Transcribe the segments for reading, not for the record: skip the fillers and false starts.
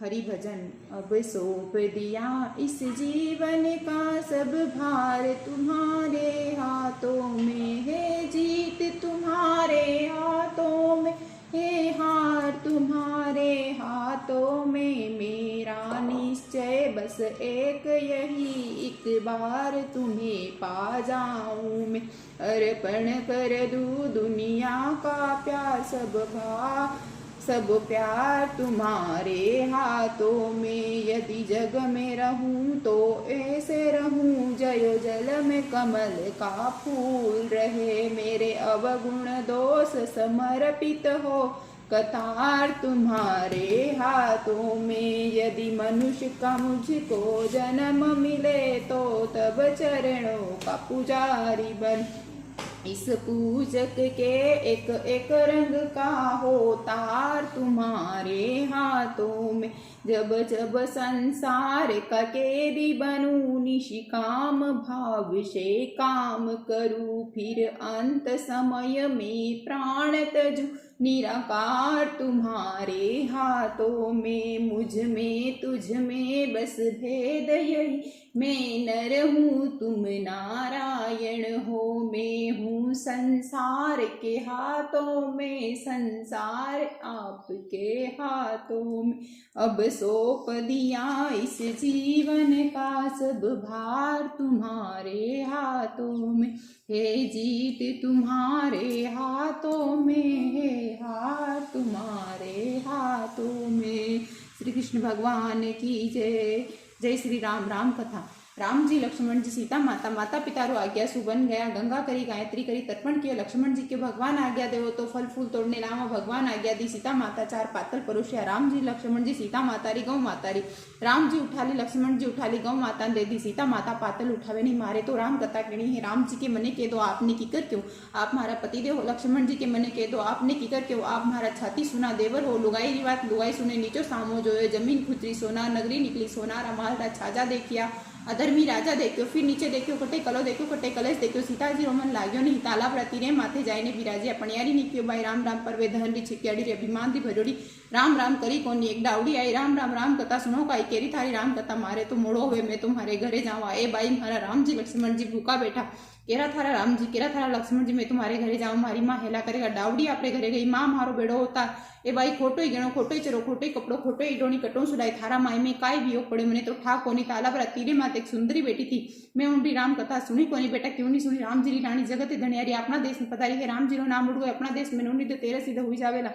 हरि भजन। अब सौंप दिया इस जीवन का सब भार तुम्हारे हाथों में है, जीत तुम्हारे हाथों में है, हार तुम्हारे हाथों में। मेरा निश्चय बस एक यही, एक बार तुम्हें पा जाऊं मैं। अर्पण कर दूं दुनिया का प्यार, सब प्यार तुम्हारे हाथों में। यदि जग में रहूं तो ऐसे रहूं, जयो जल में कमल का फूल रहे। मेरे अवगुण दोष समर्पित हो, कतार तुम्हारे हाथों में। यदि मनुष्य का मुझको जन्म मिले तो तब चरणों का पुजारी बन। इस पूजक के एक एक रंग का हो तार तुम्हारे हाथों में। जब जब संसार का कैदी बनूं, निष्काम भाव से काम करूं, फिर अंत समय में प्राण तजूं, निराकार तुम्हारे हाथों में। मुझ में तुझ में बस भेद यही, मैं नर हूँ तुम नारायण हो। मैं हूँ संसार के हाथों में, संसार आपके हाथों में। अब सौंप दिया इस जीवन का सब भार तुम्हारे हाथों में है, जीत तुम्हारे हाथों में है, हार तुम्हारे हाथों में। श्री कृष्ण भगवान की जय। जय श्री राम। राम कथा। राम जी लक्ष्मण जी सीता माता, माता पिता रो आज्ञा सु बन गया। गंगा करी गायत्री करी तर्पण किया। लक्ष्मण जी के भगवान आज्ञा देवो तो फल फूल तोड़ने लावा। भगवान आज्ञा दी। सीता माता चार पातल परोसिया। राम जी लक्ष्मण जी सीता माता री गौ माता री। राम जी उठा ली, लक्ष्मण जी उठा ली, गौ माता दे दी। सीता माता पातल उठावे नहीं मारे तो राम कथा कहनी है। राम जी के मने कह दो आपने किकर क्यों, आप मारा पति देव हो। लक्ष्मण जी के मने कह दो आपने किकर क्यों, आप मारा छाती सुना देवर हो। लुगाई री बात लुगाई सुने, नीचो सामो जोयो। जमीन खुचरी सोना, नगरी निकली सोना। रमाल रा छाजा देखिया, अधर्मी राजा देखो। फिर नीचे देखो, कटे कलो देखो, कटे कलेश देखो। सीताजी रोमन लाग्यो नहीं, तालाब रती रे माथे जायने बिराजिया। पणियारी निक्यो बाई राम राम पर वे धन री छिक्याड़ी रे अभिमान री भरोड़ी। राम राम करी कोनी एक डावड़ी आई। राम राम राम कथा सुनो काई केरी थारी राम कथा, मारे तो मोड़ो हुए मैं तुम्हारे घरे जावा। ए बाई मारा राम जी लक्ष्मण जी भूखा बैठा, केरा थारा राम जी, केरा थारा लक्ष्मण जी, मैं तुम्हारे घरे जाऊं। मारी माँ हेला करेगा, डावड़ी आपरे घरे गई, माँ मारो बेड़ो होता। ए बाई खोटो ही गणो, खोटो ही चरो, खोटो ही कपड़ो, खोटो ही डोणी कटो सुलाई। थारा माई में काय बियो पड़े, मैंने तो ठा कोनी। तालाब रा तीरे माते एक सुंदरी बेटी थी, मैं उनकी राम कथा सुनी कोनी। बेटा क्यों नहीं सुनी। राम जी री रानी जगत धनियारी अपना देश में पधारी है। राम जी रो नाम उड़ गए अपना देश में, नूनी तो तेरे सीधे हुई जावेला।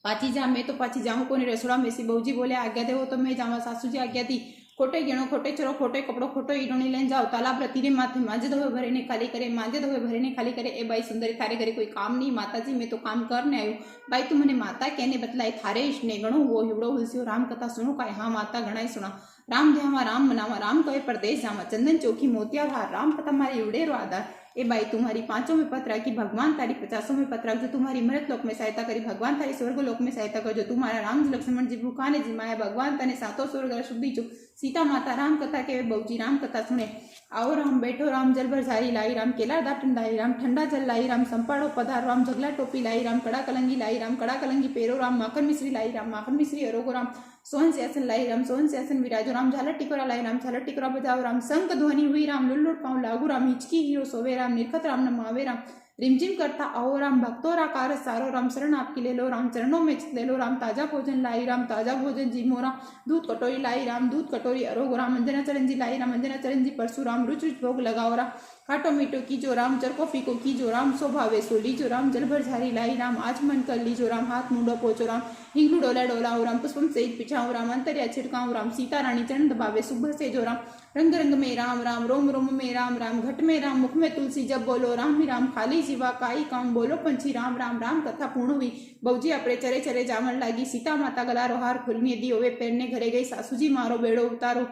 पाची जा, मैं तो पाची जाऊं कोनी। रसोड़ा में सी बहुजी बोले आज्ञा देवो तो मैं जावा। सासू जी आज्ञा दी। खोटे गणो, खोटे चरो, खोटे कपड़ो, खोटो ईडोनी लेन जाओ। तालाब रा तीरे माथे मांजे धोवे भरे ने खाली करे, मांजे धोवे भरे ने खाली करे। ए बाई सुंदरी थारे घरे कोई काम नहीं। माता जी मैं तो काम करने आयु। बाई तू मने माता कहने बतलाई, थारे इष्टने गणो वो हिवड़ो हुलसियो। राम कथा सुनो काय, हाँ माता गणाई सुना। राम ध्यावा, राम मनावा, राम कहे परदेश जावा। चंदन चौकी मोतिया भार, राम कथा मारे इवड़े रो आधार। ए बाई तुम्हारी पांचों में पत्र की, भगवान तारी 50 में पत्र जो तुम्हारी मृत लोक में सहायता करी, भगवान तारी स्वर्ग लोक में सहायता कर। जो तुम्हारा राम जी लक्ष्मण जी भूखा ने जिमाया, भगवान तने सातों स्वर्ग शुद्धि जो। सीता माता राम कथा के बहुजी राम कथा सुने। आओ राम बैठो, राम जल भर जारी लाई। राम केला दा ठंडाई, राम ठंडा जल लाई। राम संपाड़ो पधार, राम जगला टोपी लाई। राम कड़ा कलंगी लाई, राम कड़ा कलंगी पेरो। राम माखन मिश्री लाई, राम माखन मिश्री अरोगो। राम सोहन सिंहासन लाई, राम सोहन सिंहासन विराजो। राम झालर टिकोरा लाई, राम झालर टिकोरा बजाओ। राम शंख ध्वनि हुई, राम लुल्लुट पाँव लागू। राम हिचकी हीरो सोवे, राम निर्खत राम नमावे। राम रिमझिम करता आओ, राम भक्तों रा कार सारो। राम शरण आपकी ले लो, राम चरणों में ले लो। राम ताजा भोजन लाई, राम ताजा भोजन जीमो। राम दूध कटोरी लाई, राम दूध कटोरी अरोगो। राम अंजना चरंजी लाई, राम अंजना चरंजी परसु। राम रुच रुच भोग लगाओ। राम खाटो मीठो कीजो, राम चरको फीको कीजो। राम स्वभावे सो लीजो, राम जल भर झारी लाई। राम आचमन कर लीजो, राम हाथ मुंडो पोचो। राम हिंगलू डोला डोलाओ, राम पुष्पम सहित पिछाओ। राम अंतर्या छिड़काओ, राम सीता रानी चरण दबावे शुभ से जो। राम रंग रंग में राम, राम रोम रोम में राम, राम घट में राम, मुख में तुलसी जब बोलो। राम ही राम खाली जीवा काई काम, बोलो पंछी राम राम। राम कथा पूर्ण हुई। बहुजी अपने चरे चरे जामन लागी। सीता माता गला रो हार खुलने दी, ओवे पैरने घरे गई। सासूजी मारो बेड़ो उतारो।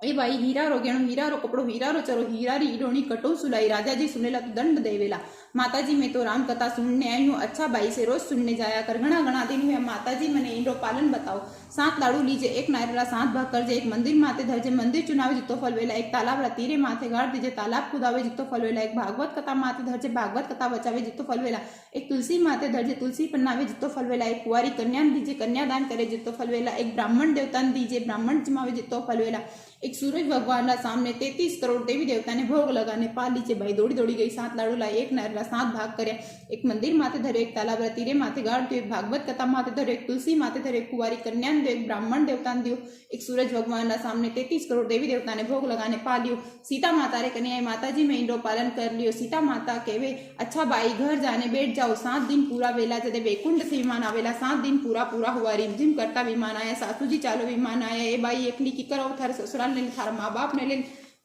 ए बाई हीरा रो गेणो, हीरा रो कपड़ो, हीरा रो चरो, हीरा री ईडोणी कटो सुलाई। राजा जी सुनेला तो दंड देवेला। माता जी मैं तो राम कथा सुनने आई हूँ। अच्छा भाई से रोज सुनने जाया कर, घना घना दिन हुए माता जी मने इनरो पालन बताओ। 7 लाडू लीजे, एक नारियला 7 भाग करजे, एक मंदिर माते धरजे, मंदिर चुनावे जितो फल वेला, एक तालाब तीरे माथे गाड़ दीजे, तालाब खुदावे जितो फल वेला, एक भागवत कथा माते धरजे, भागवत कथा बचावे जितो फल वेला, एक तुलसी माते धरजे, तुलसी पन्नावे जितो फल वेला, एक कुंवारी कन्या दीजे, कन्यादान करे जितो फल वेला, एक ब्राह्मण देवता दीजे, ब्राह्मण जमावे जितो फल वेला, एक सूरज भगवान ना सामने 33 करोड़ देवी देवता ने भोग लगाने पा लीजिए। भाई दौड़ी दौड़ी गई, 7 लाडू लाई, एक नारियला 7 भाग करे, एक मंदिर माते धरे, एक तालाब तीरे माथे गाड़ दियो, एक भागवत कथा माते धरे, एक तुलसी माते धरे, एक कुंवारी कन्या दियो, एक ब्राह्मण देवता दियो, एक सूरज भगवान ना सामने 33 करोड़ देवी देवता ने भोग लगाने पा लियो। सीता माता रे कन्या माता जी में इंद्रो पालन कर लियो। सीता माता कहवे अच्छा भाई घर जाने बैठ जाओ, 7 दिन पूरा वेला जदे वैकुंठ से विमान आवेला, 7 दिन पूरा पूरा हुआ, रिमझिम करता विमान आया, सासू जी चालो विमान आया, ए भाई एकली की करो, थारे ससुराल ने थारा माँ बाप ने ले,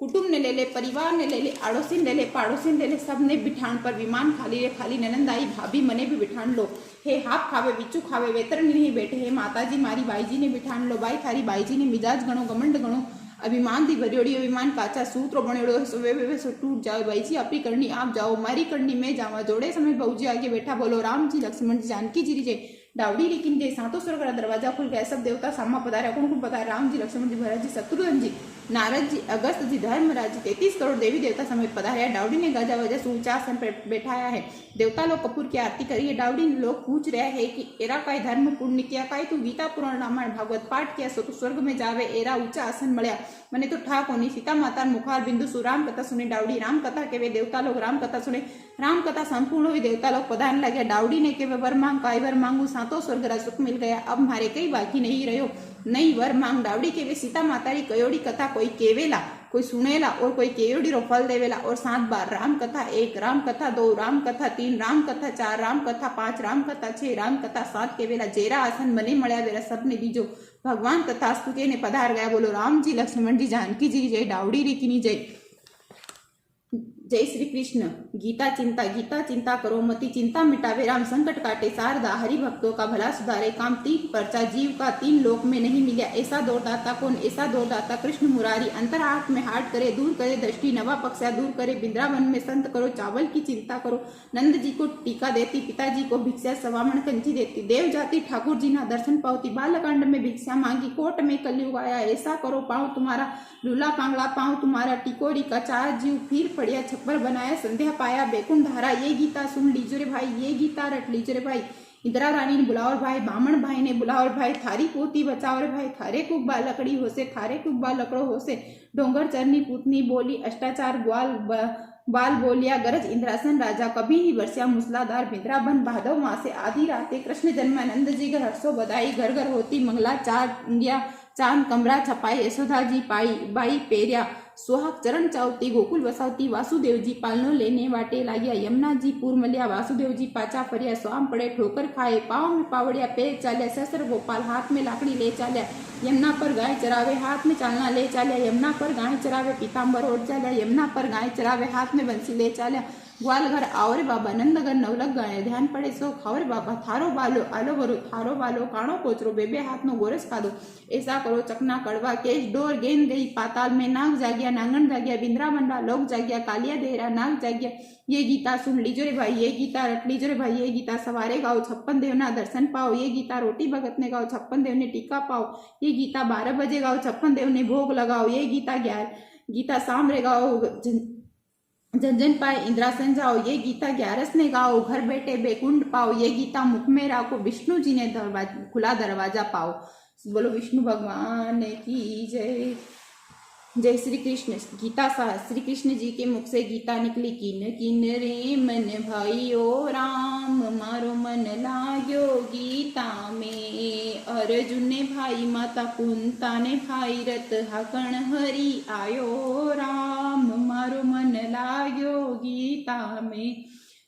कुटुंब ने ले ले, परिवार ने ले ले, आड़ोसी ने ले, पड़ोसी ने ले, सबने बिठान पर विमान खाली रे खाली, ननंद आई भाभी मने भी बिठान लो, हे हाफ खावे बिचू खावे वेतरणी नहीं बैठे, हे माता जी मारी बाई जी ने बिठान लो, भाई थारी बाई जी ने मिजाज गणो घमंड गणो, अभिमान थी भरियोड़ी अभिमान काचा सूत्रो बनेड़ो वे टूट जाओ, भाई जी अपनी करनी आप जाओ, मारी करनी मैं जावा, जोड़े समय बहू जी आगे बैठा बोलो राम जी लक्ष्मण जी जानकी जी जय, डावड़ी लेकिन जय, सातों स्वर्ग का दरवाजा खुल गया, सब देवता सामा पधारे, कौन पधारे, राम जी लक्ष्मण जी भरत जी शत्रुघ्न जी नारद जी अगस्त जी धर्मराज जी 33 करोड़ देवी देवता समेत पधारे। डावड़ी ने गाजा वजह से ऊंचा आसन पर बैठाया है, देवता लोग कपूर की आरती करिए। डावड़ी लोग पूछ रहे हैं कि एरा काई धर्म पुण्य किया, काई तू गीता पुराण रामायण भागवत पाठ किया सो तू स्वर्ग में जावे, एरा ऊंचा आसन मळ्या, मने तो ठा कोनी। सीता माता मुखार बिंदु सुराम कथा सुने, डावड़ी राम कथा के वे देवता लोग राम कथा सुने, राम कथा संपूर्ण हुई, देवता लोग पधारने लगे। डावड़ी ने के वर मांग, काय वर मांगू, सातों स्वर्ग का सुख मिल गया, अब हमारे कई बाकी नहीं रहो, नहीं वर मांग। डावड़ी के वे सीता माता री कयोड़ी कथा कोई केवेला, कोई सुनेला और कोई केयोड़ी रो फल देवेला, और 7 बार राम कथा, 1 राम कथा, 2 राम कथा, 3 राम कथा, 4 राम कथा, 5 राम कथा, 6 राम कथा, 7 केवेला, जेरा आसन मने मळ्या वेरा सबने दीजो, भगवान तथास्तु के ने पधार गया। बोलो राम जी लक्ष्मण जी जानकी जी जय, डावड़ी री की जय। जय श्री कृष्ण। गीता चिंता करो मति, चिंता मिटावे राम, संकट काटे शारदा, हरि भक्तों का भला सुधारे काम, 3 पर्चा जीव का 3 लोक में नहीं मिला, ऐसा दौड़दाता कौन, ऐसा दौड़दाता कृष्ण मुरारी, अंतरात्म में हाट करे, दूर करे दृष्टि, नवा पक्षा दूर करे, वृंदावन में संत करो, चावल की चिंता करो, नंद जी को टीका देती, पिताजी को भिक्षा सवामण कंची देती, देव जाति ठाकुर जी ना दर्शन पावती, बालकांड में भिक्षा मांगी, कोट में कलयुग आया, ऐसा करो पाँव तुम्हारा लूला पांगला, पाँव तुम्हारा टिकोरी का, 4 जीव फिर पड़िया छप्पर बनाया, संध्या पाया बैकुंठ धारा, ये गीता सुन लीजो रे भाई, ये गीता रट लीजो रे भाई, इंदिरा रानी ने बुलाओ रे भाई, बामण भाई ने बुलाओ रे भाई, थारी पोती बचाओ रे भाई, थारे कुब्बा लकड़ी होसे, थारे कुब्बा लकड़ो होसे, डोंगर चरनी पूतनी बोली, अष्टाचार ग्वाल बाल बोलिया, गरज इंद्रासन राजा, कभी ही बरसिया मूसलाधार बिंद्रा बन, भादव मासे आधी राते, कृष्ण जन्मानंद जी घर हर्षो बधाई, घर घर होती मंगला, 4 इंडिया चांद कमरा छपाई, यशोदा जी पाई बाई पेरिया, सुहाग चरण चावती, गोकुल वसावती, वासुदेव जी पालनो लेने वाटे लाग्या, यमुना जी पूर मलिया, वासुदेव जी पाचा फरिया, स्वाम पड़े ठोकर खाए, पाँव में पावड़िया पैर चाल्या, ससर गोपाल हाथ में लाकड़ी ले चाल्या, यमुना पर गाय चरावे हाथ में चालना ले चाल्या, यमुना पर गाय चरावे पीताम्बर ओढ़ चाल्या, यमुना पर गाय चरावे हाथ में बंसी ले चाल्या, ग्वाल घर आओ रे बाबा, नंदगर नवलग गाय, ध्यान पड़े सो खाओ रे बाबा, थारो बालो आलो वरो, थारो बालो काणो कोचरो, बेबे हाथ नो गोरस खादो, ऐसा करो चकना कड़वा, केश डोर गेंद गई पाताल में, नाग जागिया नांगन जागिया, बिंद्रा बंडा लोग जागिया, कालिया देहरा नाग जागिया, ये गीता सुन लीजो रे भाई, ये गीता रट लीजो रे भाई, ये गीता सवारे गाओ 56 देवना दर्शन पाओ, ये गीता रोटी भगत ने गाओ 56 देव ने टीका पाओ, ये गीता 12 बजे गाओ 56 देव ने भोग लगाओ, ये गीता सांभरे गाओ झंझन पाए इंद्रासन जाओ, ये गीता 11 ने गाओ, घर बैठे बैकुंठ पाओ, ये गीता मुख में राखो, विष्णु जी ने खुला दरवाजा पाओ। बोलो विष्णु भगवान की जय। जय श्री कृष्ण। गीता श्री कृष्ण जी के मुख से गीता निकली, किन किन रे मन भाइयो राम, मारो मन लाग्यो गीता में, अर्जुन ने भाई माता कुंता ने भाई रत हकण हरि आयो राम, मारो मन लाग्यो गीता में,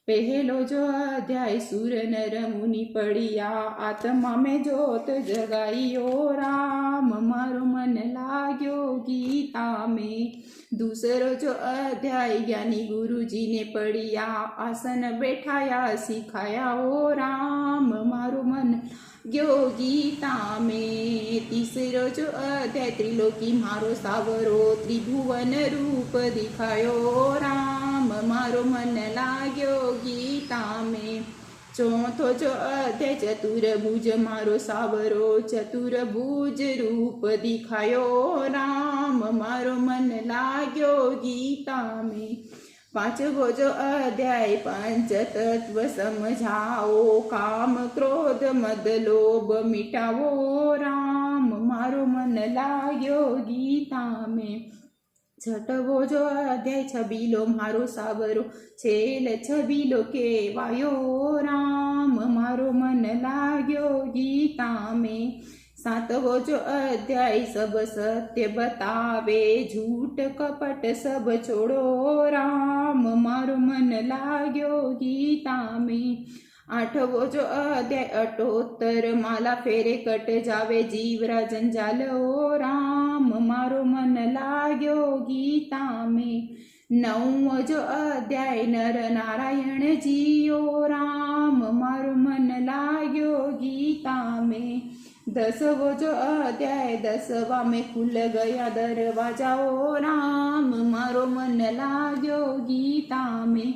पहलो जो अध्याय सुर नर मुनि पढ़िया, आत्मा में जोत जगाइयो राम, मारो मन लाग्यो गीता में, दूसरो जो अध्याय ज्ञानी गुरु जी ने पढ़िया, आसन बैठाया सिखाया ओ राम, मारो मन लाग्यो गीता में, तीसरो जो अध्याय त्रिलोकी मारो सावरो, त्रिभुवन रूप दिखायो राम, मारो मन लाग्यो गीता में। चौथो जो अध्याय चतुर्भुज मारो सावरो चतुर्भुज रूप दिखायो राम मारो मन लाग्यो गीता में। पांचवो जो अध्याय पंच तत्व समझाओ काम क्रोध मद लोभ मिटावो राम मारो मन लाग्यो गीता में। छठवो जो अध्याय छबीलो मारो सावरो छेल छबीलो केवायो राम मारो मन लाग्यो गीता में। सातवो जो अध्याय सब सत्य बतावे झूठ कपट सब छोड़ो राम मारो मन लाग्यो गीता में। आठवो जो अध्याय अठोत्तर माला फेरे कट जावे जीवरा जंजाल ओ राम मारो मन लाग्यो गीता में। नवमो जो अध्याय नर नारायण जियो राम मारो मन लाग्यो गीता में। दसवो जो अध्याय दसवा में खुल गया दरवाजा ओ राम मारो मन लाग्यो गीता में।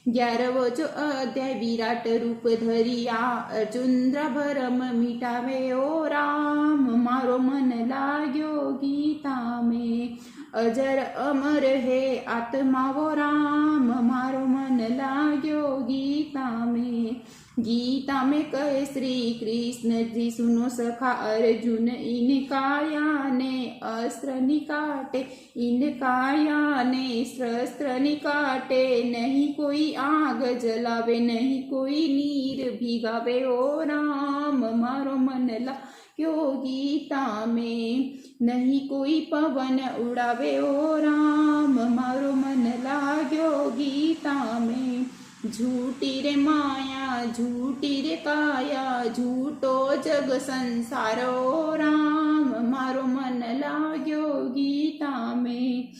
11वो जो अध्याय विराट रूप धरिया अर्जुन भरम मिटावे ओ राम मारो मन लाग्यो गीता में। अजर अमर है आत्मा वो राम मारो मन लाग्यो गीता में। गीता में कहे श्री कृष्ण जी सुनो सखा अर्जुन इन काया ने अस्त्र निकाटे इन काया ने शस्त्र निकाटे नहीं कोई आग जलावे नहीं कोई नीर भिगावे ओ राम मारो मन लाग्यो गीता में। नहीं कोई पवन उड़ावे ओ राम मारो मन लाग्यो गीता में। झूठी रे माया झूठी रे काया झूठो जग संसार ओ राम मारो मन लाग्यो गीता में।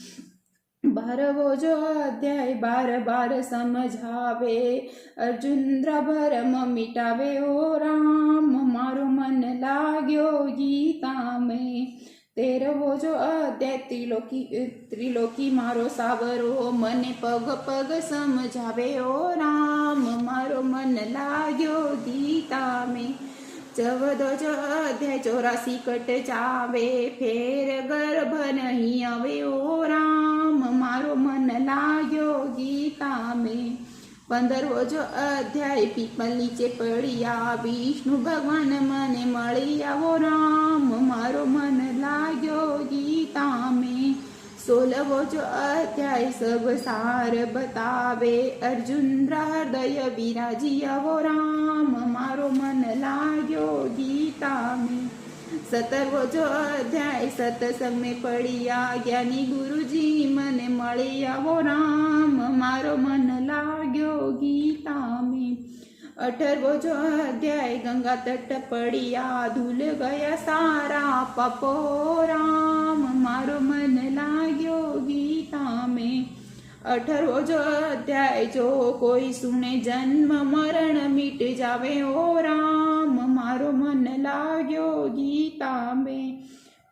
12वो जो अध्याय बार बार समझावे अर्जुन भरम मिटावे ओ राम मारो मन लाग्यो गीता में। 13वो जो अध्याय त्रिलोकी मारो सावरो मने पग पग समझावे ओ राम मारो मन लाग्यो गीता में। 14 जो अध्याय 84 कट जावे फेर गर्भ नहीं आवे ओ राम मारो मन लाग्यो गीता में। 15वो जो अध्याय पीपल नीचे पड़िया विष्णु भगवान मने मळिया वो राम मारो मन लाग्यो गीता में। 16वो जो अध्याय सब सार बतावे अर्जुन हृदय विराजिया वो राम मारो मन लाग्यो गीता में। 17वो जो अध्याय सत्संग में पड़िया ज्ञानी गुरुजी मने मळिया वो राम मारो मन लाग्यो गीता में। 18वो जो अध्याय गंगा तट पड़िया धुल गया सारा पापो राम मारो मन लाग्यो गीता में। 18वो जो अध्याय जो कोई सुने जन्म मरण मिट जावे ओ राम मारो मन लाग्यो गीता में।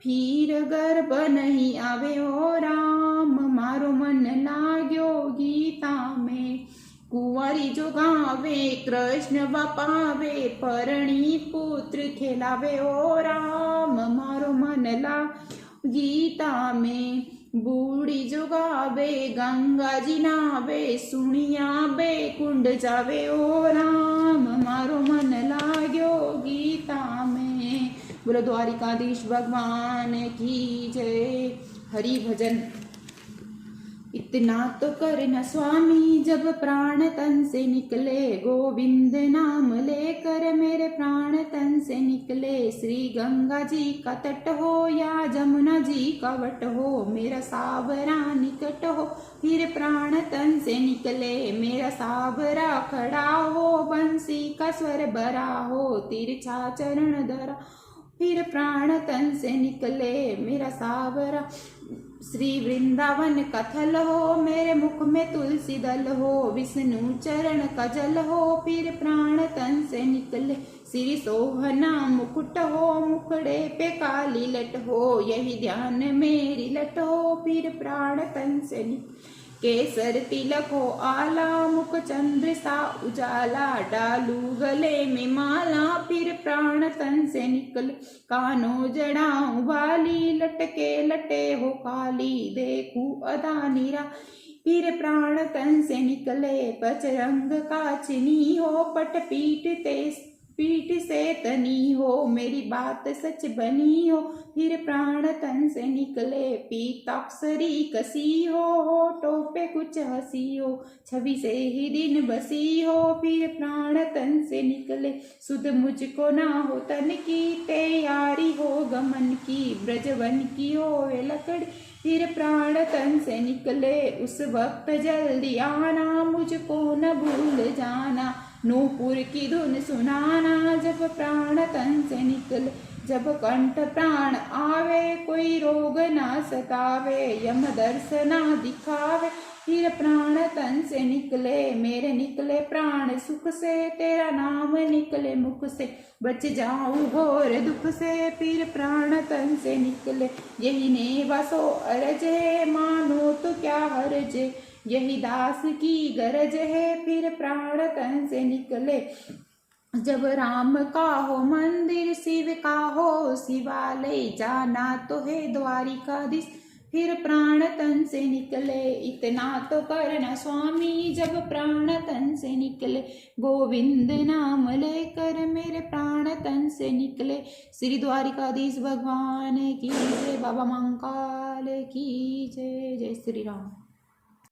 फिर गर्भ नहीं आवे ओ राम मारो मन लाग्यो गीता में। कुंवारी जो गावे कृष्ण बापावे परणी पुत्र खेलावे ओ राम मारो मन लाग्यो गीता में। बूढ़ी जो गावे गंगा जी नावे सुनिया बे कुंड जावे ओ राम मारो मन लाग्यो गीता में। बोलो द्वारिकाधीश भगवान की जय। हरि भजन। इतना तो करना स्वामी जब प्राण तन से निकले गोविंद नाम लेकर मेरे प्राण तन से निकले। श्री गंगा जी का तट हो या जमुना जी का वट हो मेरा सावरा निकट हो फिर प्राण तन से निकले। मेरा सावरा खड़ा हो बंसी का स्वर भरा हो तिरछा चरण धरा फिर प्राण तन से निकले। मेरा सावरा श्री वृंदावन का थल हो मेरे मुख में तुलसी दल हो विष्णु चरण का जल हो फिर प्राण तन से निकले। श्री सोहना मुकुट हो मुखड़े पे काली लट हो यही ध्यान मेरी लट हो फिर प्राण तन से निकले। केसर तिलक हो आला, मुख चंद्र सा उजाला, डालू गले में माला, फिर प्राण तन से निकले, कानों जड़ाऊं वाली, लटके लटे हो काली, देखूं अदा निरा, फिर प्राण तन से निकले, पचरंग काचनी हो, पट पीठ से तनी हो, मेरी बात सच बनी हो, फिर प्राण तन से निकले, पीताक्षरी कसी हो, होठों पे कुछ हंसी हो, छवि से ही दिन बसी हो, फिर प्राण तन से निकले, सुध मुझको ना हो तन की, तैयारी हो गमन की, ब्रजवन की हो वे लकड़ी, फिर प्राण तन से निकले, उस वक्त जल्दी आना, मुझको न भूल जाना, नूपुर की धुन सुनाना, जब प्राण तन से निकले, जब कंठ प्राण आवे, कोई रोग ना सतावे, यम दर्शना दिखावे, फिर प्राण तन से निकले, मेरे निकले प्राण सुख से, तेरा नाम निकले मुख से, बच जाऊं घोर दुख से, फिर प्राण तन से निकले, यही ने बसो अरज है, मानो तो क्या हरज, यही दास की गरज है, फिर प्राण तन से निकले, जब राम का हो मंदिर, शिव का हो शिवालय, जाना तो है द्वारिकाधीश, फिर प्राण तन से निकले, इतना तो करना स्वामी, जब प्राण तन से निकले, गोविंद नाम लेकर मेरे प्राण तन से निकले, श्री द्वारिकाधीश भगवान की जय, बाबा महाकाल की जय, जय श्री राम।